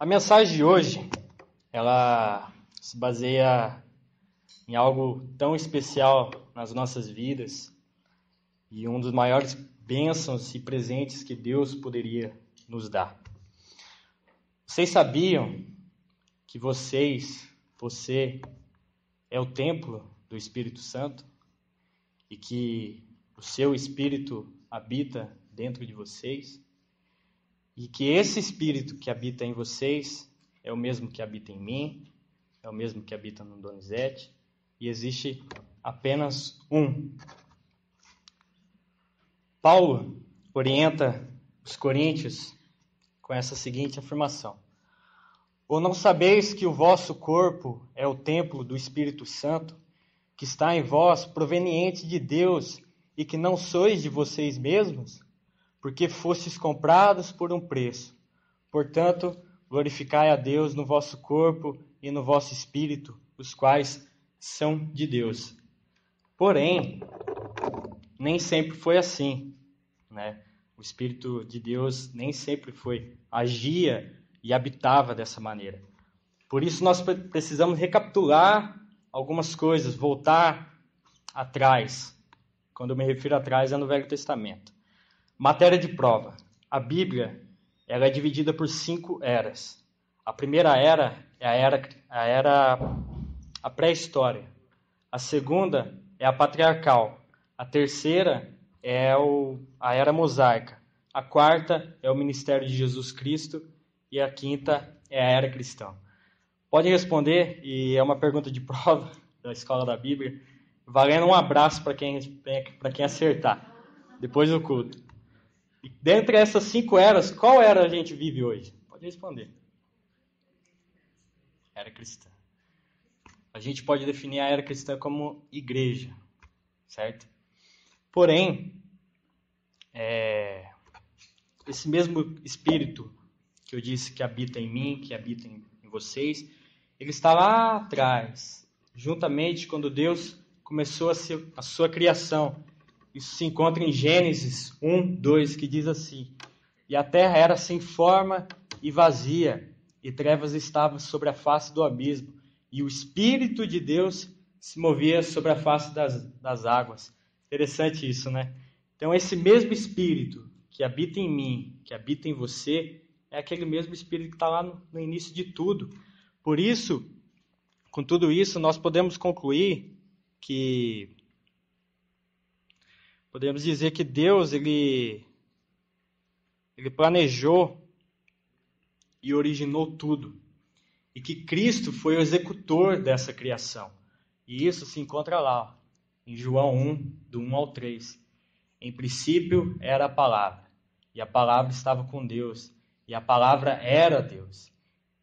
A mensagem de hoje, ela se baseia em algo tão especial nas nossas vidas e um dos maiores bênçãos e presentes que Deus poderia nos dar. Vocês sabiam que você é o templo do Espírito Santo e que o seu Espírito habita dentro de vocês? E que esse Espírito que habita em vocês é o mesmo que habita em mim, é o mesmo que habita no Donizete, e existe apenas um. Paulo orienta os coríntios com essa seguinte afirmação: ou não sabeis que o vosso corpo é o templo do Espírito Santo, que está em vós, proveniente de Deus, e que não sois de vocês mesmos? Porque fostes comprados por um preço. Portanto, glorificai a Deus no vosso corpo e no vosso espírito, os quais são de Deus. Porém, nem sempre foi assim, né? O Espírito de Deus nem sempre agia e habitava dessa maneira. Por isso nós precisamos recapitular algumas coisas, voltar atrás. Quando eu me refiro atrás, é no Velho Testamento. Matéria de prova. A Bíblia ela é dividida por 5 eras. A primeira era é a pré-história. A segunda é a patriarcal. A terceira é a era mosaica. A quarta é o ministério de Jesus Cristo. E a quinta é a era cristã. Pode responder, e é uma pergunta de prova da Escola da Bíblia, valendo um abraço para quem acertar, depois do culto. E dentre essas 5 eras, qual era a gente vive hoje? Pode responder. Era cristã. A gente pode definir a era cristã como igreja, certo? Porém, esse mesmo Espírito que eu disse que habita em mim, que habita em vocês, ele está lá atrás, juntamente quando Deus começou a sua criação. Isso se encontra em Gênesis 1, 2, que diz assim: e a terra era sem forma e vazia, e trevas estavam sobre a face do abismo, e o Espírito de Deus se movia sobre a face das águas. Interessante isso, né? Então, esse mesmo Espírito que habita em mim, que habita em você, é aquele mesmo Espírito que está lá no início de tudo. Por isso, com tudo isso, nós podemos concluir que podemos dizer que Deus ele planejou e originou tudo. E que Cristo foi o executor dessa criação. E isso se encontra lá, em João 1, do 1 ao 3. Em princípio era a palavra, e a palavra estava com Deus, e a palavra era Deus.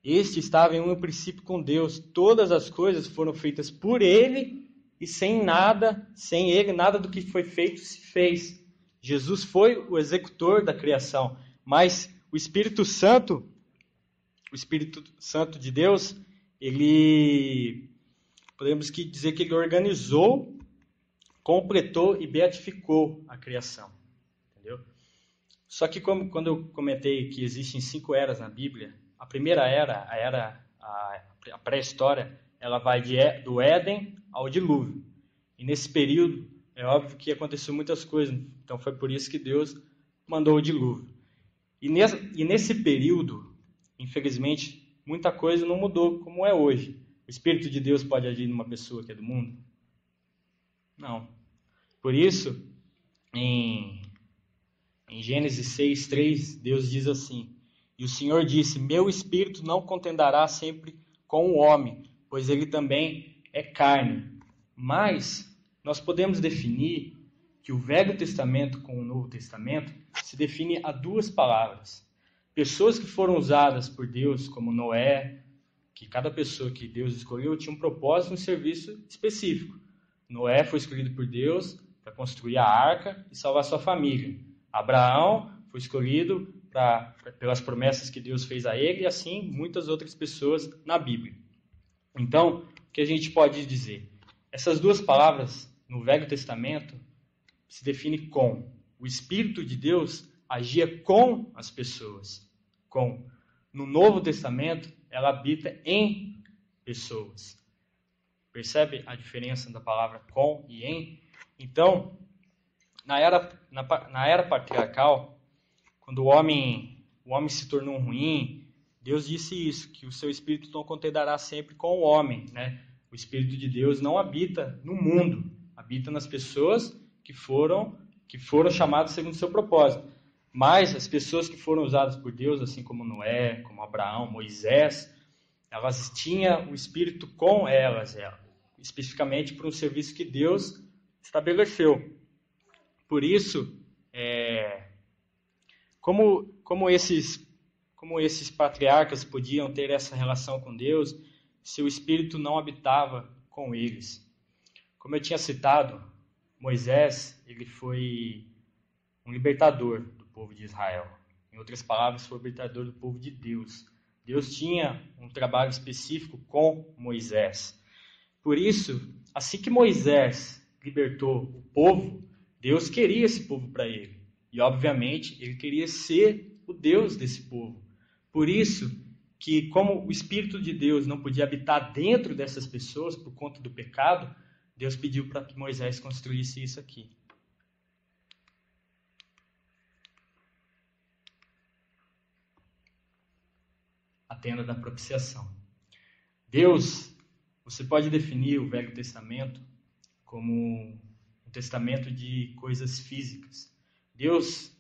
Este estava em um princípio com Deus. Todas as coisas foram feitas por Ele, e sem Ele, nada do que foi feito se fez. Jesus foi o executor da criação, mas o Espírito Santo de Deus, podemos dizer que ele organizou, completou e beatificou a criação. Entendeu? Só que quando eu comentei que existem 5 eras na Bíblia, a primeira era, a pré-história, ela vai do Éden ao dilúvio. E nesse período, é óbvio que aconteceu muitas coisas. Então foi por isso que Deus mandou o dilúvio. E nesse período, infelizmente, muita coisa não mudou como é hoje. O Espírito de Deus pode agir numa pessoa que é do mundo? Não. Por isso, em Gênesis 6, 3, Deus diz assim: e o Senhor disse: meu Espírito não contendará sempre com o homem, pois ele também é carne. Mas nós podemos definir que o Velho Testamento com o Novo Testamento se define a 2 palavras. Pessoas que foram usadas por Deus, como Noé, que cada pessoa que Deus escolheu tinha um propósito, um serviço específico. Noé foi escolhido por Deus para construir a arca e salvar sua família. Abraão foi escolhido pelas promessas que Deus fez a ele, e assim muitas outras pessoas na Bíblia. Então, o que a gente pode dizer? Essas 2 palavras no Velho Testamento se definem com o Espírito de Deus agia com as pessoas, com no Novo Testamento, ela habita em pessoas. Percebe a diferença da palavra com e em? Então, na era patriarcal, quando o homem se tornou ruim, Deus disse isso, que o seu Espírito não contenderá sempre com o homem, né? O Espírito de Deus não habita no mundo, habita nas pessoas que foram chamadas segundo o seu propósito. Mas as pessoas que foram usadas por Deus, assim como Noé, como Abraão, Moisés, elas tinham o Espírito com elas, especificamente por um serviço que Deus estabeleceu. Por isso, como esses patriarcas podiam ter essa relação com Deus, seu Espírito não habitava com eles. Como eu tinha citado, Moisés, ele foi um libertador do povo de Israel. Em outras palavras, foi o libertador do povo de Deus. Deus tinha um trabalho específico com Moisés. Por isso, assim que Moisés libertou o povo, Deus queria esse povo para ele. E, obviamente, ele queria ser o Deus desse povo. Por isso que, como o Espírito de Deus não podia habitar dentro dessas pessoas por conta do pecado, Deus pediu para que Moisés construísse isso aqui. A tenda da propiciação. Deus, você pode definir o Velho Testamento como um testamento de coisas físicas. Deus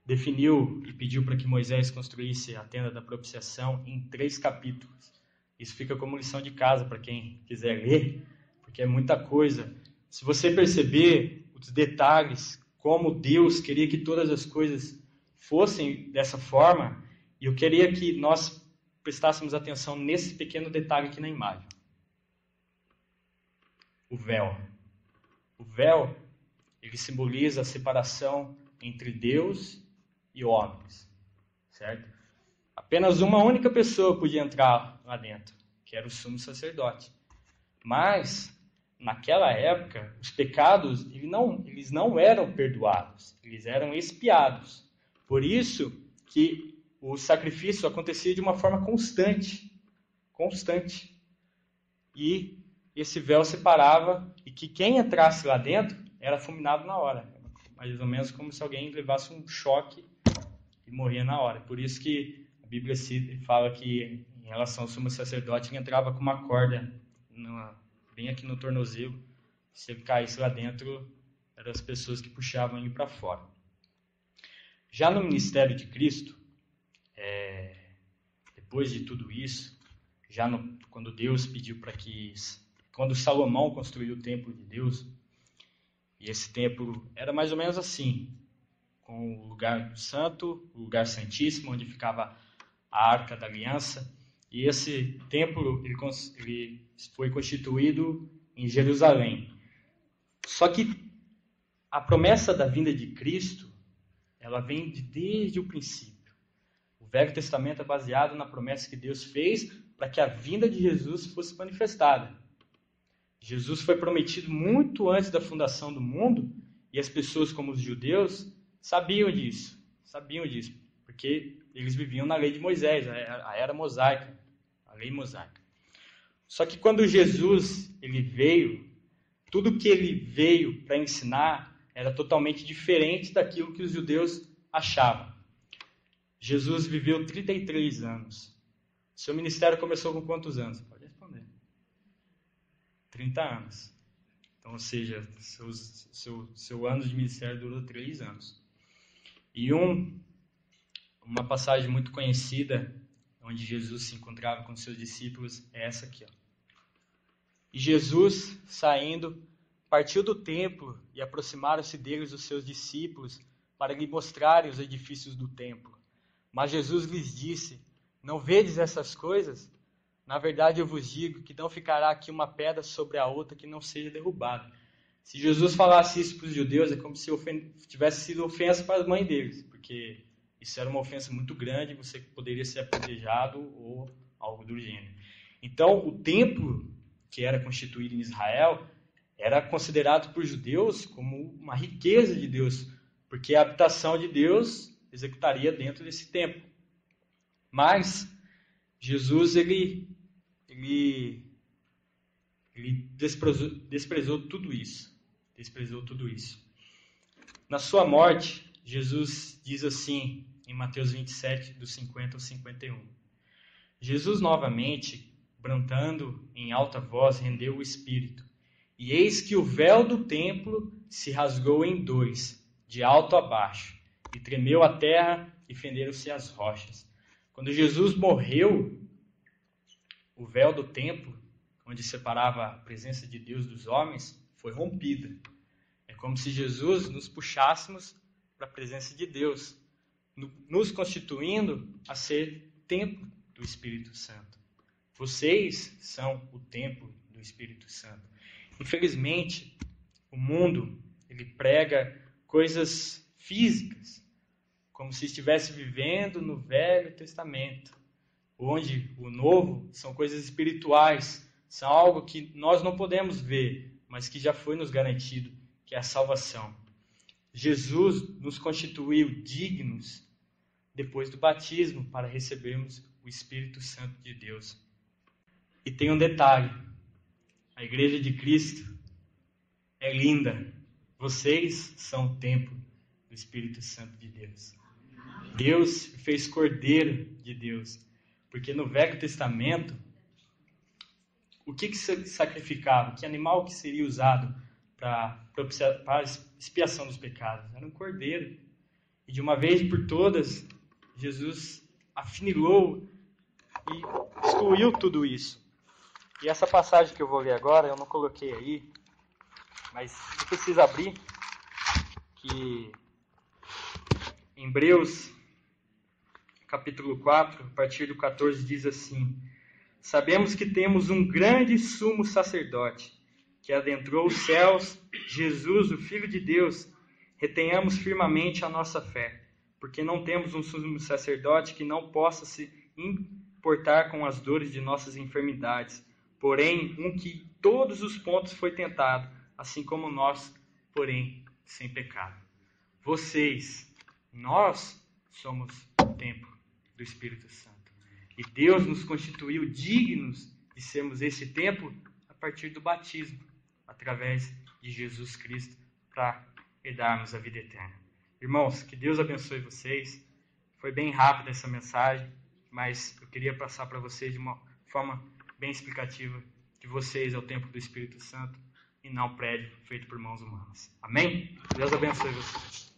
definiu e pediu para que Moisés construísse a tenda da propiciação em 3 capítulos. Isso fica como lição de casa para quem quiser ler, porque é muita coisa. Se você perceber os detalhes, como Deus queria que todas as coisas fossem dessa forma, e eu queria que nós prestássemos atenção nesse pequeno detalhe aqui na imagem. O véu. O véu, ele simboliza a separação entre Deus e homens, certo? Apenas uma única pessoa podia entrar lá dentro, que era o sumo sacerdote. Mas, naquela época, os pecados eles não eram perdoados, eles eram expiados. Por isso que o sacrifício acontecia de uma forma constante. E esse véu separava, e que quem entrasse lá dentro era fulminado na hora. Mais ou menos como se alguém levasse um choque e morria na hora. Por isso que a Bíblia fala que, em relação ao sumo sacerdote, ele entrava com uma corda bem aqui no tornozelo. Se ele caísse lá dentro, eram as pessoas que puxavam ele para fora. Já no ministério de Cristo, depois de tudo isso, quando Deus pediu para que... Quando Salomão construiu o templo de Deus, e esse templo era mais ou menos assim, com o lugar santo, o lugar santíssimo, onde ficava a Arca da Aliança, e esse templo ele foi constituído em Jerusalém. Só que a promessa da vinda de Cristo, ela vem desde o princípio. O Velho Testamento é baseado na promessa que Deus fez para que a vinda de Jesus fosse manifestada. Jesus foi prometido muito antes da fundação do mundo, e as pessoas, como os judeus, sabiam disso, porque eles viviam na lei de Moisés, a era mosaica, a lei mosaica. Só que quando Jesus ele veio, tudo que ele veio para ensinar era totalmente diferente daquilo que os judeus achavam. Jesus viveu 33 anos. Seu ministério começou com quantos anos? Pode responder. 30 anos. Então, ou seja, seu ano de ministério durou 3 anos. E uma passagem muito conhecida, onde Jesus se encontrava com seus discípulos, é essa aqui. E Jesus, saindo, partiu do templo e aproximaram-se deles os seus discípulos para lhe mostrarem os edifícios do templo. Mas Jesus lhes disse: não vedes essas coisas? Na verdade, eu vos digo que não ficará aqui uma pedra sobre a outra que não seja derrubada. Se Jesus falasse isso para os judeus, é como se tivesse sido ofensa para a mãe deles, porque isso era uma ofensa muito grande, você poderia ser apedrejado ou algo do gênero. Então, o templo que era constituído em Israel era considerado por judeus como uma riqueza de Deus, porque a habitação de Deus executaria dentro desse templo. Mas Jesus ele desprezou tudo isso. Desprezou tudo isso. Na sua morte, Jesus diz assim em Mateus 27, dos 50 ao 51. Jesus novamente, brandando em alta voz, rendeu o espírito. E eis que o véu do templo se rasgou em dois, de alto a baixo, e tremeu a terra e fenderam-se as rochas. Quando Jesus morreu, o véu do templo, onde separava a presença de Deus dos homens, foi rompida. É como se Jesus nos puxássemos para a presença de Deus, nos constituindo a ser templo do Espírito Santo. Vocês são o templo do Espírito Santo. Infelizmente, o mundo ele prega coisas físicas, como se estivesse vivendo no Velho Testamento, onde o Novo são coisas espirituais, são algo que nós não podemos ver, mas que já foi nos garantido, que é a salvação. Jesus nos constituiu dignos depois do batismo para recebermos o Espírito Santo de Deus. E tem um detalhe, a Igreja de Cristo é linda. Vocês são o templo do Espírito Santo de Deus. Deus fez Cordeiro de Deus, porque no Velho Testamento, o que se sacrificava? Que animal que seria usado para a expiação dos pecados? Era um cordeiro. E de uma vez por todas, Jesus afinilou e excluiu tudo isso. E essa passagem que eu vou ler agora, eu não coloquei aí, mas você precisa abrir, que em Hebreus, capítulo 4, a partir do 14, diz assim: sabemos que temos um grande sumo sacerdote, que adentrou os céus, Jesus, o Filho de Deus. Retenhamos firmemente a nossa fé, porque não temos um sumo sacerdote que não possa se importar com as dores de nossas enfermidades, porém um que em todos os pontos foi tentado, assim como nós, porém sem pecado. Vocês, nós somos o templo do Espírito Santo. E Deus nos constituiu dignos de sermos esse templo a partir do batismo, através de Jesus Cristo, para herdarmos a vida eterna. Irmãos, que Deus abençoe vocês. Foi bem rápida essa mensagem, mas eu queria passar para vocês de uma forma bem explicativa que vocês é o templo do Espírito Santo e não o prédio feito por mãos humanas. Amém? Deus abençoe vocês.